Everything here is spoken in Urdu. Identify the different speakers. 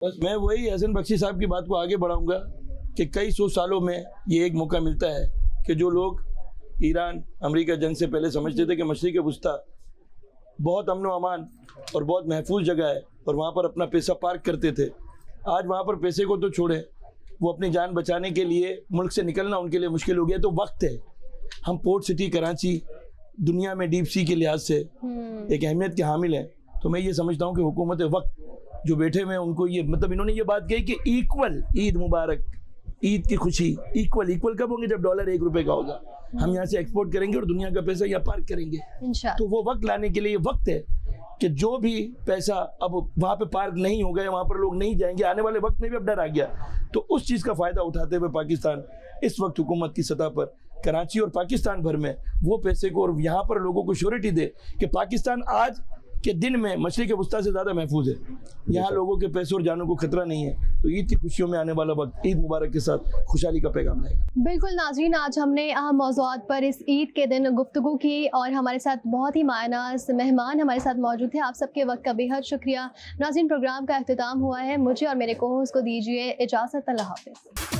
Speaker 1: بس میں وہی حسن بخشی صاحب کی بات کو آگے بڑھاؤں گا کہ کئی سو سالوں میں یہ ایک موقع ملتا ہے کہ جو لوگ ایران امریکہ جنگ سے پہلے سمجھتے تھے کہ مشرق وسطیٰ بہت امن و امان اور بہت محفوظ جگہ ہے اور وہاں پر اپنا پیسہ پارک کرتے تھے، آج وہاں پر پیسے کو تو چھوڑیں، وہ اپنی جان بچانے کے لیے ملک سے نکلنا ان کے لیے مشکل ہو گیا. تو وقت ہے، ہم پورٹ سٹی کراچی دنیا میں ڈیپ سی کے لحاظ سے ایک اہمیت کے حامل ہیں. تو میں یہ سمجھتا ہوں کہ حکومت وقت جو بیٹھے ہوئے ہیں ان کو یہ مطلب انہوں نے یہ بات کہی کہ ایکول عید مبارک، عید کی خوشی ایکول کب ہوں گے؟ جب ڈالر 1 روپے کا ہوگا. ہم یہاں سے ایکسپورٹ کریں گے اور دنیا کا پیسہ یہاں پارک کریں گے. تو وہ وقت لانے کے لیے وقت ہے کہ جو بھی پیسہ اب وہاں پہ پارک نہیں ہو گئے، وہاں پر لوگ نہیں جائیں گے، آنے والے وقت میں بھی اب ڈر آ گیا. تو اس چیز کا فائدہ اٹھاتے ہوئے پاکستان اس وقت حکومت کی سطح پر کراچی اور پاکستان بھر میں وہ پیسے کو اور یہاں پر لوگوں کو شیورٹی دے کہ پاکستان آج کے دن میں مشرق وسطیٰ سے زیادہ محفوظ ہے. یہاں لوگوں کے پیسوں اور جانوں کو خطرہ نہیں ہے. تو عید کی خوشیوں میں آنے والا وقت عید مبارک کے ساتھ خوشحالی کا پیغام لائے گا.
Speaker 2: بالکل ناظرین، آج ہم نے اہم موضوعات پر اس عید کے دن گفتگو کی اور ہمارے ساتھ بہت ہی مایہ ناز مہمان ہمارے ساتھ موجود تھے. آپ سب کے وقت کا بے حد شکریہ. ناظرین، پروگرام کا اختتام ہوا ہے. مجھے اور میرے کو ہوسٹ کو دیجیے اجازت. اللہ حافظ.